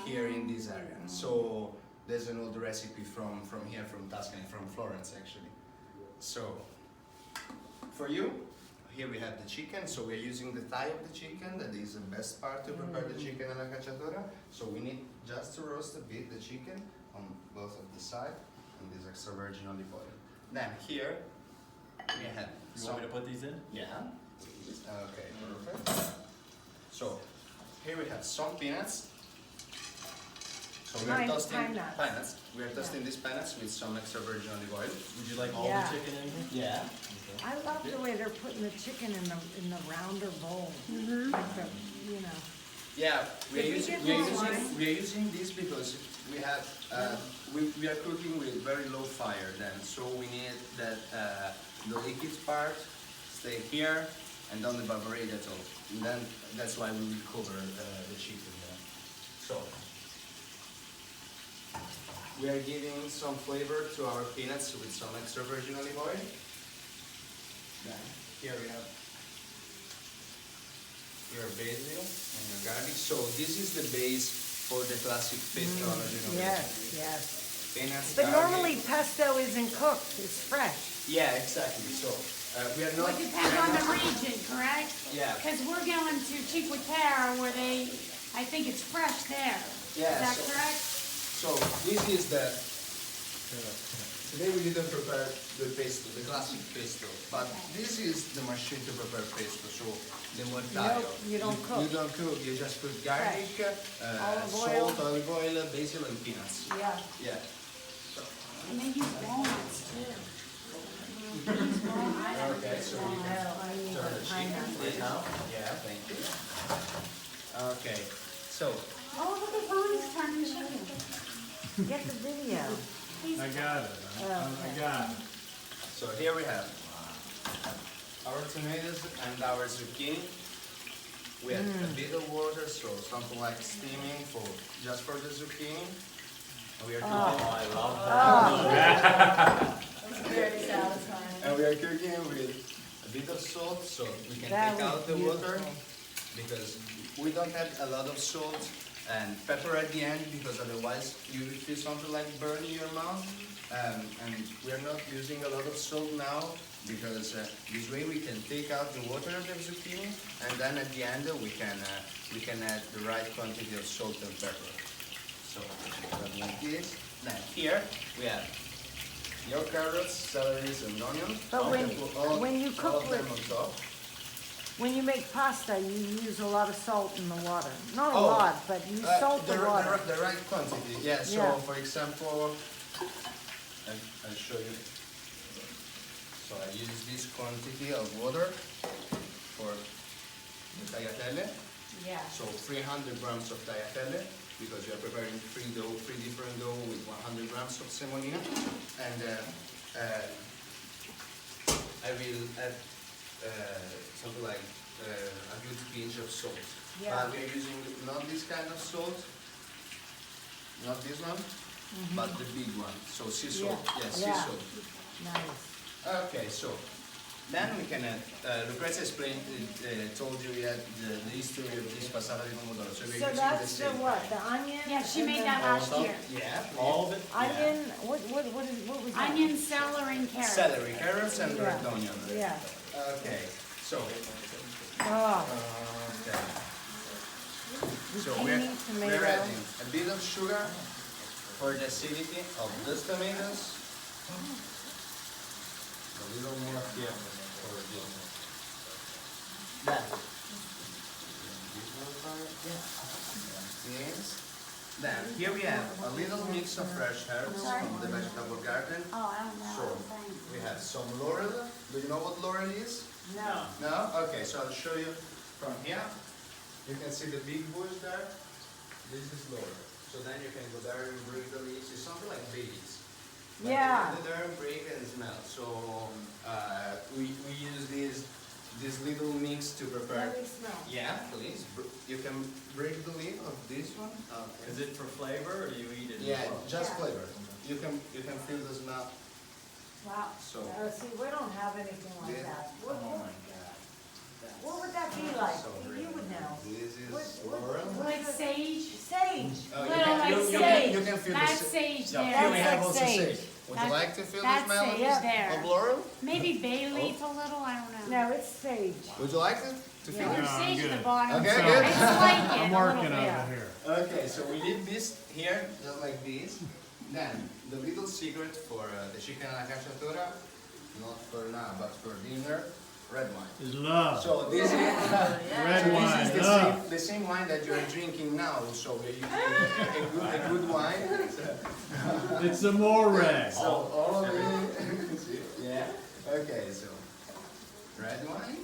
here in this area. So there's an old recipe from here, from Tuscany, from Florence actually. So for you, here we have the chicken. So we're using the thigh of the chicken. That is the best part to prepare the chicken alla cacciatora. So we need just to roast a bit the chicken on both of the side and this extra virgin olive oil. Then here we have You want me to put these in? yeah. Okay, perfect. So here we have some peanuts. So we are Pine- toasting pine nuts. peanuts. We are toasting these peanuts with some extra virgin olive oil. Would you like all Yeah. the chicken in here? Yeah. I love the way they're putting the chicken in the rounder bowl. Like the, you know. Yeah, we are Did we using get we are more using wine? we are using this because we have we are cooking with very low fire then, so we need that the liquid part stay here and don't evaporate at all. And then that's why we will cover the chicken then. So we are giving some flavor to our peanuts with some extra virgin olive oil. Then here we have your basil and your garlic. So this is the base for the classic pesto alla genovese. Yes. Peanuts, But garlic. normally pesto isn't cooked, it's fresh. Yeah, exactly. So we are not. It depends on the region, correct? Yeah. Because we're going to Cinque Terre where I think it's fresh there. Yeah, Is that so- correct? So So this is the. Today we didn't prepare the pesto, the classic pesto, but this is the machine to prepare pesto. So the mortaio. You don't cook. You don't cook. You just put garlic, salt, olive oil, basil, and peanuts. Yeah. Yeah. And they use walnuts too. Okay, so we can turn the chicken right now. Yeah, thank you. Okay, so Oh, look at Ronnie's turning chicken. Get the video. I got it. I got it. so here we have our tomatoes and our zucchini. We have a bit of water, so something like steaming for just for the zucchini. And we are cooking. Very satisfying. And we are cooking with a bit of salt, so we can That take was out the water because we don't have a lot of salt, and pepper at the end because otherwise you will feel something like burn in your mouth. And we are not using a lot of salt now because this way we can take out the water of the zucchini, and then at the end we can add the right quantity of salt and pepper. So like this. Then here we have your carrots, celeries, and onions. But You can put when you all cook of them with- on top. When you make pasta, you use a lot of salt in the water. Not a Oh, lot, but you salt the water. The right quantity, yeah. So, Yeah. for example, I'll show you. So I use this quantity of water for the tagliatelle. Yeah. So 300 grams of tagliatelle because you are preparing three different dough with 100 grams of semolina, and I will add something like a good pinch of salt. Yeah. We are using not this kind of salt, not this one, but the big one. So sea salt. Yeah. Yes, sea Yeah. salt. Nice. Okay, so then we can add. Lucrezia explained, told you yet the history of this passata di pomodoro. So we're So using the that's the same. what? The onion? Yeah, she and made the- that last Also, year. yeah, All of it? Onion, what was that? Onion, celery, and carrots. celery, carrots, and Yeah. red onion. Yeah. Okay, so. Oh, Okay. So Zucchini, we're tomato. adding a bit of sugar for the acidity of these tomatoes. A little more here for this. Then. Yes. Then here we have a little mix of fresh herbs from the vegetable garden. Oh, I don't know. So we have some laurel. Do you know what laurel is? no. No? Okay, so I'll show you from here. You can see the big bush there. This is laurel. So then you can go there and break the leaves. It's something like babies. Like Yeah. you go there and break and smell. So we use this little mix to prepare. Let me smell. Yeah, please. You can break the leaf of this one. Is it for flavor or do you eat it? as Yeah, well? just Yeah. flavor. You can feel the smell. Wow. So See, we don't have anything like Yeah. that. Oh my God. What would that be like? So You would know. this is What- laurel. Like sage. Sage. Little like you sage. can feel That's the sage Yeah, there. we That's have like also sage. sage. Would you That's- like to feel the that's smell sage there. of laurel? Maybe bay leaf a little. I don't know. No, it's sage. Would you like to feel Yeah. it? There's No, I'm sage at the good. bottom. Okay, so good. It's like it I'm a working little bit. over here. Okay, so we leave this here, just like this. Then, the little secret for the chicken alla cacciatora, not for now, but for dinner, red wine. Is love. So this is, Red this wine, is love. the same wine that you are drinking now, so we're using a good wine. It's a more red. So all of it, yeah. Okay, so red wine.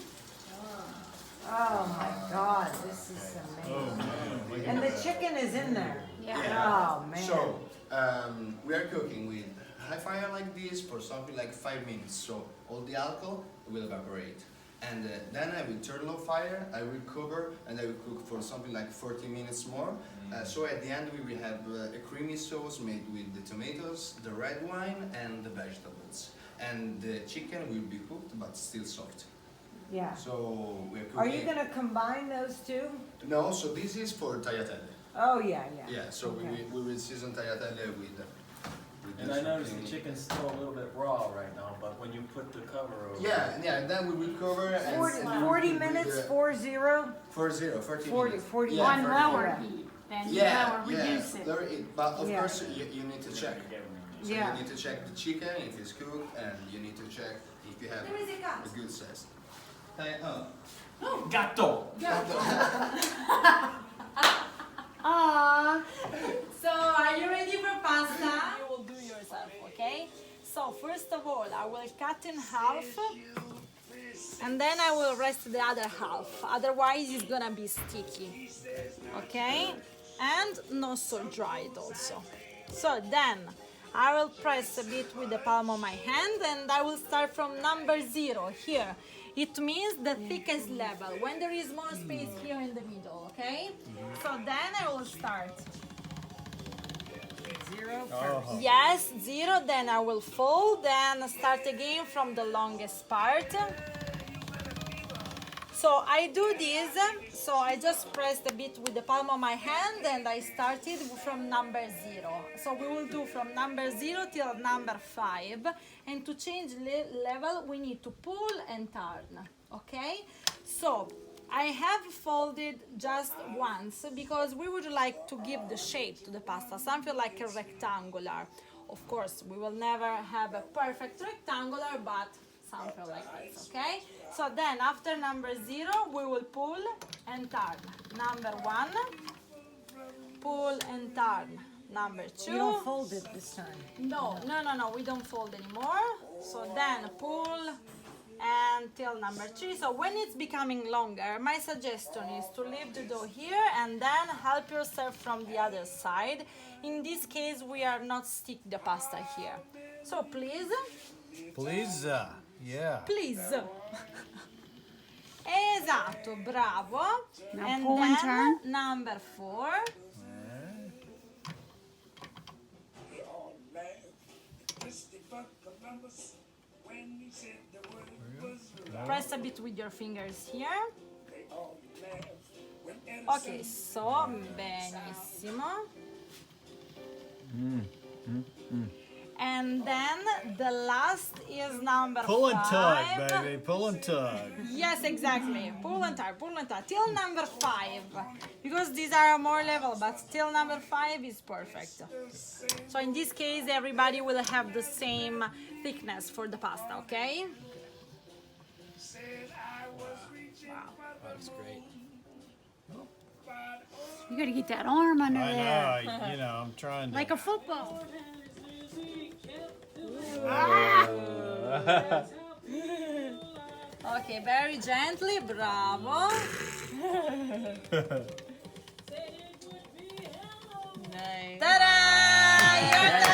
Oh my God, this is Oh, amazing. man. Look at And the that. chicken is in there. Yeah. Oh, man. So we are cooking with high fire like this for something like 5 minutes. So all the alcohol will evaporate. And then I will turn low fire, I will cover, and I will cook for something like 40 minutes more. So at the end we will have a creamy sauce made with the tomatoes, the red wine, and the vegetables. And the chicken will be cooked but still soft. Yeah. So we're cooking. Are you gonna combine those two? No, so this is for tagliatelle. Oh, yeah, yeah. Yeah, so Okay. we will season tagliatelle with And this I noticed zucchini. the chicken's still a little bit raw right now, but when you put the cover over Yeah, yeah, then we will cover and 40, and we 40 will do minutes, the- 40? 40, 40 40, minutes. 40 Yeah, On 40 lower Yeah. heat. then Yeah, or yeah. reduce it. But of Yeah. course, you need to check. So Yeah. you need to check the chicken if it's cooked, and you need to check if you have There is a cat. a good size. Gatto. Aww. So, are you ready for pasta? You will do yourself, okay? So, first of all, I will cut in half, and then I will rest the other half. Otherwise, it's gonna be sticky, okay? And not so dried also. So then, I will press a bit with the palm of my hand, and I will start from number 0 here. It means the thickest level, when there is more space here in the middle, okay? So then I will start. 0 first. Yes, 0, then I will fold, then start again from the longest part. So I do this, so I just pressed a bit with the palm of my hand and I started from number 0. So we will do from number 0 till number 5, and to change level we need to pull and turn, okay? So I have folded just once because we would like to give the shape to the pasta, something like a rectangular. Of course, we will never have a perfect rectangular, but something like this, okay? So then after number 0, we will pull and turn. Number 1, pull and turn. Number 2. You don't fold it this time. No, we don't fold anymore. So then pull until number 3. So when it's becoming longer, my suggestion is to leave the dough here and then help yourself from the other side. In this case, we are not stick the pasta here. So please. Please, yeah. Please. Esatto, bravo. Now and pull then and turn. number 4. Press a bit with your fingers here. Ok, so benissimo. And then the last is number 5. Pull and tug, baby. Pull and tug. Yes, exactly. Pull and tug, till number 5. Because these are more level, but still number 5 is perfect. So in this case, everybody will have the same thickness for the pasta, okay? That's great. You gotta get that arm under I there. know, I'm trying to. Like a football. Okay, very gently, bravo. Ta-da!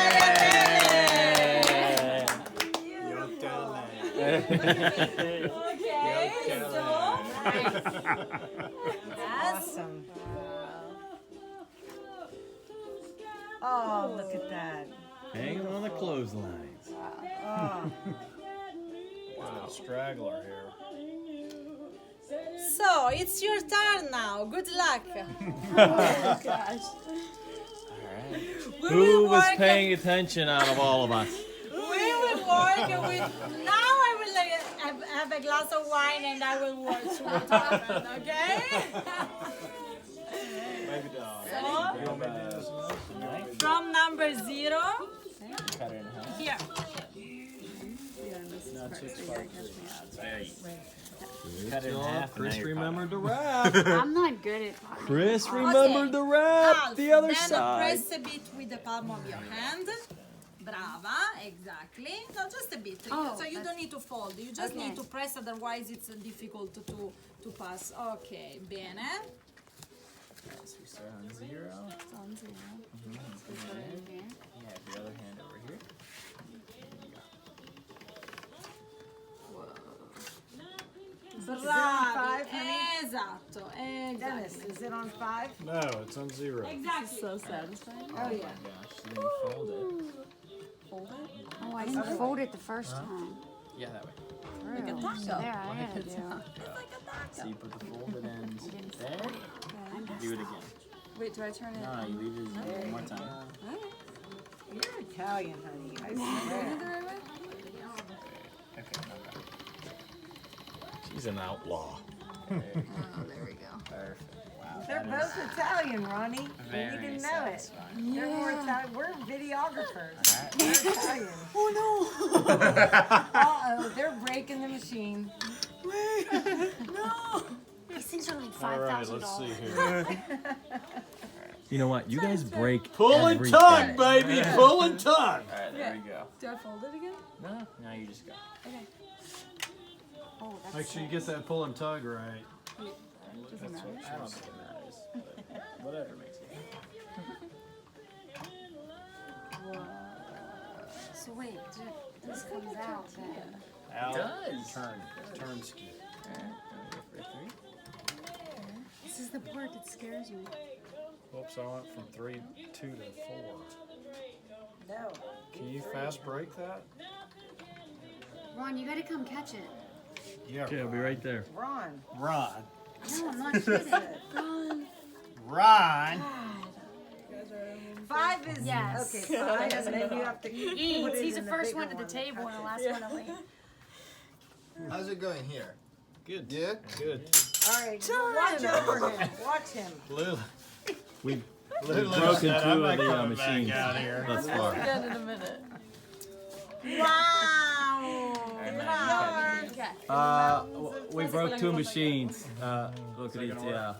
Okay, so Awesome. Oh, look at that. Hanging on the clotheslines. Oh. Got a straggler here. So it's your turn now. Good luck. We Who will was work- paying attention out of all of us? We will work with. Now I will have a glass of wine and I will watch what happened. Okay. Baby dog. So You want me to do this next? from number 0 Cut it in half. here. No, 6, 5, 3. Cut it in half. Chris and now you're remembered the wrap. I'm not good at Chris remembered the wrap. Half. The other then side. press a bit with the palm of your hand. Brava, exactly. No, just a bit. Oh, So you don't need to fold. You just Okay. need to press, otherwise it's difficult to pass. Okay, bene. So we start on 0. On 0. You have your other hand over here. Bravi, 5, honey? esatto, Dennis, exactly. is it on 5? No, it's on 0. Exactly. So satisfying. Oh yeah. Gosh, then you fold it. Fold it. Oh, I didn't fold it the first time. Yeah, that way. Like a taco. There, I had to do. So you put the folded end there. I Do it again. Wait, do I turn it? No, you leave it one more time. You're Italian, honey. I Is swear. it the right way? Okay, not bad. She's an outlaw. Oh, there we go. Perfect. Wow. They're both Italian, Ronnie. And Very you didn't know it. satisfying. They're more Italian. We're videographers. They're Italian. Oh Uh-oh, they're breaking the machine. These things are like All right, $5,000. let's see here. You know what? You guys break Pull and everything. tug, baby. Pull and tug. All right, there we go. Do I fold it again? No, now you just go. Oh, that's Make sure you get that pull and tug right. Doesn't matter. I don't think it matters. But whatever makes it. So wait, this comes out then. Out. does. Turn skid. All right, now we go for a 3. This is the part that scares me. Whoops, I went from 3, 2 to 4. No. Can you fast break that? Ron, you gotta come catch it. Yeah. Okay, I'll be right there. Ron. Ron. No, I'm not kidding. Ron. 5 is Yes. okay. 5, and then you have to He put eats. it He's the in first bigger one to the one. table and the last one to leave. How's it going here? Good. Yeah? Good. All right, watch over him. Watch him. Lulu. We've Lulu broken said, two I'm of not the coming machines back out here. thus far. Again in a minute. Wow. We broke 2 machines. Look at it, yeah.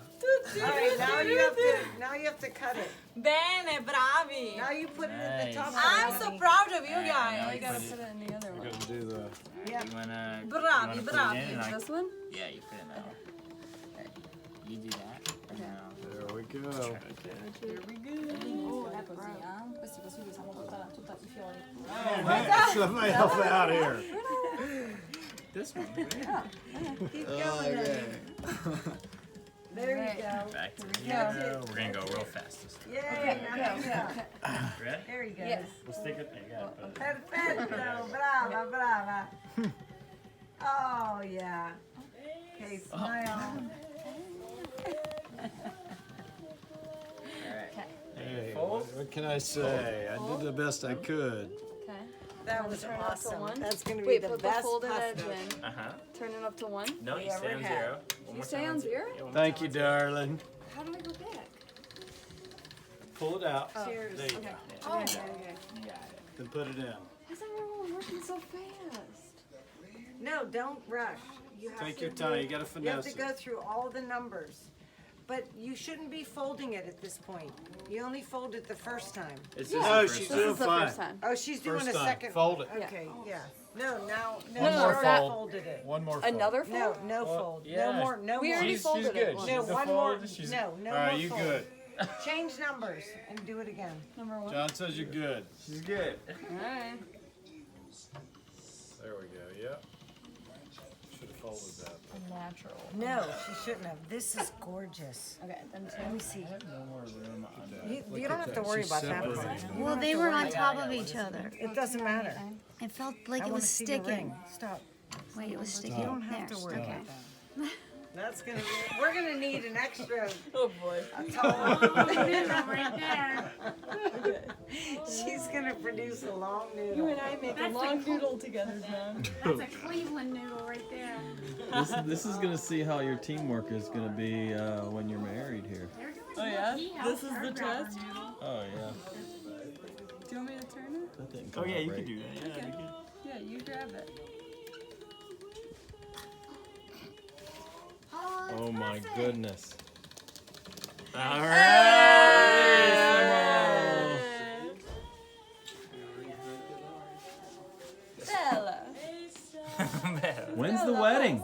All right, now you have to cut it. Bene, bravi. Now you put it at the top. I'm so proud of you Now guys. you Gotta put put it in the other We're one. gonna do the. Yeah. You wanna Bravi, put it bravi. in and I, This one? yeah, you put it in that one. Alright, you do that. And now There we go. Here we go. Così, Questi così usiamo tutta i fiori. Somebody help out here. this one. Keep going. Okay. There you go. Back to the go. We're gonna go real fast this time. Yay. Now you go. Ready? There he goes. Yes. We'll stick it. You got it. Perfetto. Brava, brava. Oh, yeah. Okay, smile. Alright. Hey, Fold. what can I say? I did the best I could. Okay. That was Turn it up to awesome. 1. That's going to be Wait, the put the best folded edge pasta. in. Uh-huh. Turn it up to 1. No, you Yeah, stay we're on happy. 0. One You more stay time on 0? Yeah, one more Thank time you, on 0. darling. How do I go back? Pull it out. Cheers. There you Okay. go. Oh, okay. You got it. Then put it in. How's everyone working so fast? No, don't rush. You have Take to your do- time. You gotta You have finesse to it. go through all the numbers. But you shouldn't be folding it at this point. You only fold it the first time. It's Yeah. just No, the she's first This doing is the fine. first time. Oh, she's doing First a time. second. Fold it. Okay, yeah. No, now, No, no, no, she that- folded it. One more fold. Another No, fold? no Well, fold. yeah. No more, no We more. already She's folded good. it once. She's No, the one more. fold. She's- No, no All right, more you fold. good. Change numbers and do it again. Number 1. John says you're good. She's good. Alright. There we go. Yep. Should have folded that. Natural. No, she shouldn't have. This is gorgeous. Okay, then Let me see. No more room on You don't have to worry She's about that part. separating. Well, they were on top of each other. It doesn't matter. It felt like I it want was to see the sticking. ring. Stop. Wait, it was sticking. You don't have There. to worry Okay. about that. That's gonna be. We're gonna need an extra. Oh boy. Right there. She's gonna produce a long You noodle. and I make a That's long like- noodle together, John. That's a Cleveland noodle right there. This is gonna see how your teamwork is gonna be when you're married here. They're doing Oh, yeah? he helped This is her the grab her test? noodle. Oh yeah. Do you want me to turn it? That didn't Oh come yeah, out you right. can do that. Yeah, you can. Yeah, you grab it. Oh my goodness. All right. Bella. When's the wedding?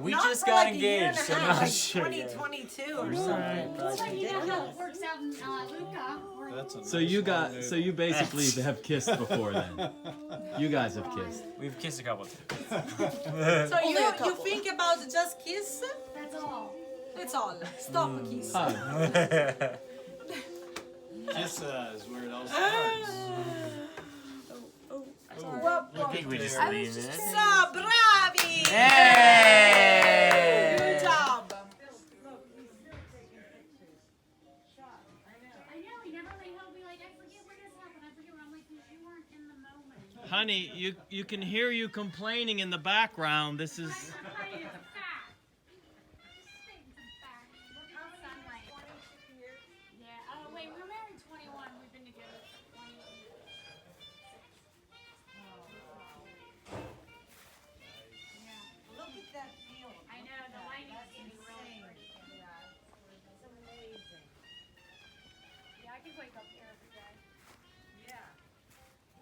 We Not just for got like a year engaged, and so a I'm half, not like sure. 2022 or Right. something. Well, you know how it works out in Luca. That's a So nice you long got noodle. so you basically have kissed before then. You guys have kissed. We've kissed a couple times. So Only a you couple. think about just kiss? That's all. It's all. Stop kiss. Hug. Kiss is where it all starts. I think we just leave it. So bravi! Hey! Good job. I know, he never like he'll be like, I forget when this happened, I forget when I'm like, you weren't in the moment. Honey, you can hear you complaining in the background. This is It's a fact. It's a fact. wake up here every day. Yeah.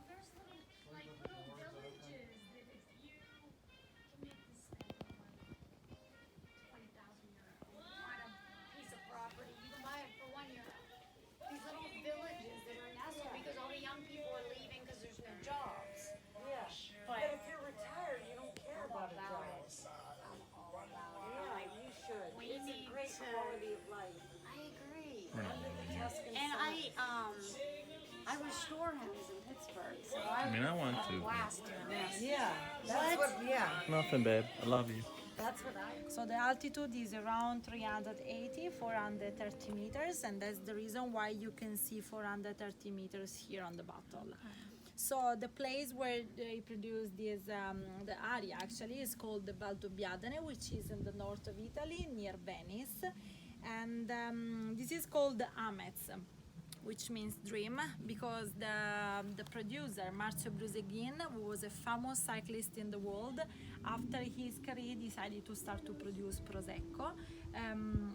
There's little villages that if you can make this thing like 20,000 euros, on a piece of property, you can buy it for €1. These little villages that are nestled because all the young people are leaving because there's no jobs. Yeah. But But if you're retired, you don't care about a job. I'm all about it. Yeah, you should. We It's a need great to- quality of life. I agree. Under the Tuscan And sun. I restore homes in Pittsburgh, so I mean, I want had a to. blast doing this. Yeah. That's what, yeah. Nothing, babe. I love you. That's what I. So the altitude is around 380, 430 meters, and that's the reason why you can see 430 meters here on the bottle. So the place where they produce this, the area actually is called the Valdobbiadene, which is in the north of Italy, near Venice, and this is called the Amets, which means dream, because the producer Marcio Bruseghin, who was a famous cyclist in the world, after his career decided to start to produce Prosecco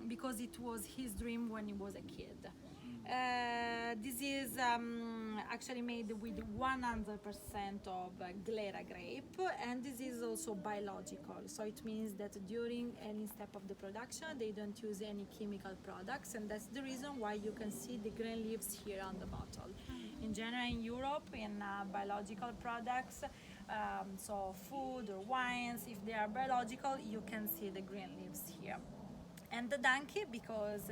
because it was his dream when he was a kid. This is actually made with 100% of Glera grape, and this is also biological. So it means that during any step of the production, they don't use any chemical products, and that's the reason why you can see the green leaves here on the bottle. In general, in Europe, in biological products, so food or wines, if they are biological, you can see the green leaves here. And the donkey, because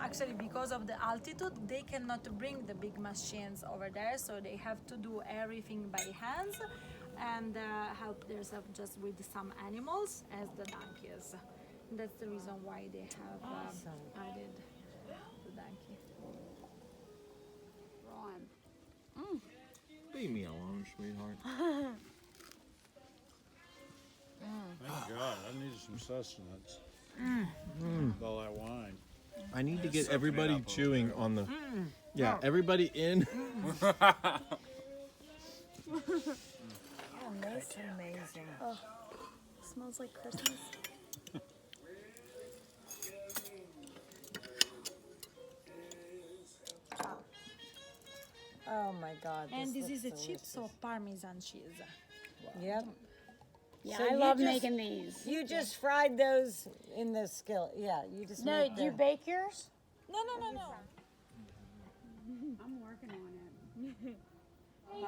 actually because of the altitude, they cannot bring the big machines over there, so they have to do everything by hands and help themselves just with some animals as the donkeys. That's the reason why they have added the donkey. Ron. Leave me alone, sweetheart. Thank God, I needed some sustenance. With all that wine. I need to get everybody chewing on the. Yeah, everybody in. Oh, that's amazing. Smells like Christmas. Oh my God. And this is a looks chips of Parmesan cheese. Yep. Yeah, So I you love just- making these. You just fried those in the skillet. Yeah, you just No, made do you the- bake yours? No. I'm working on it.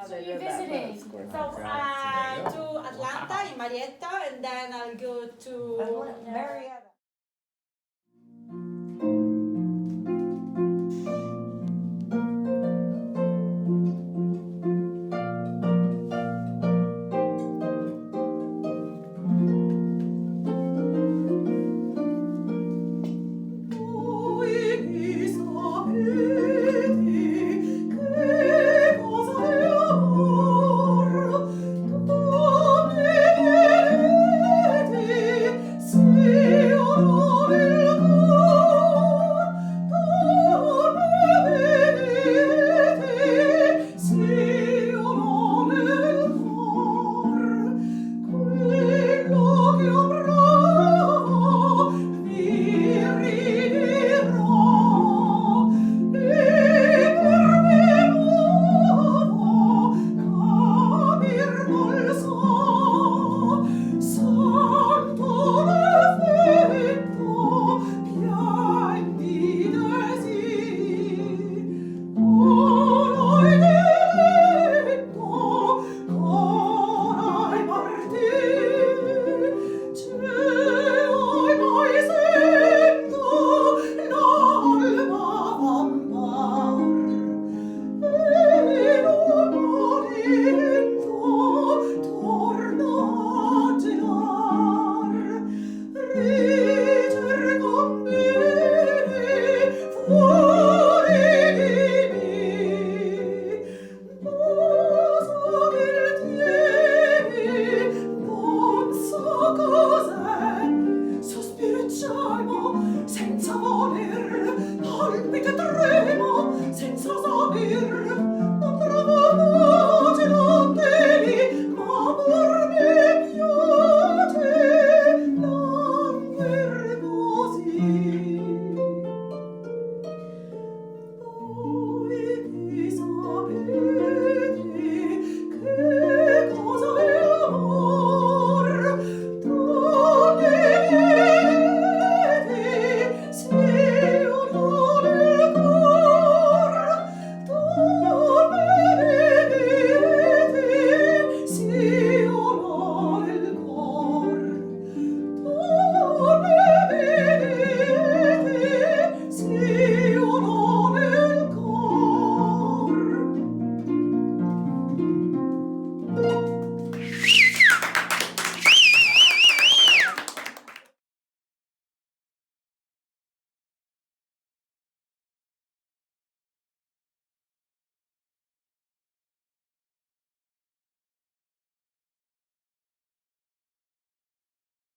So you're visiting. So to Atlanta in Marietta, and then I'll go to Marietta. Senza voler, palpite tremo, senza saper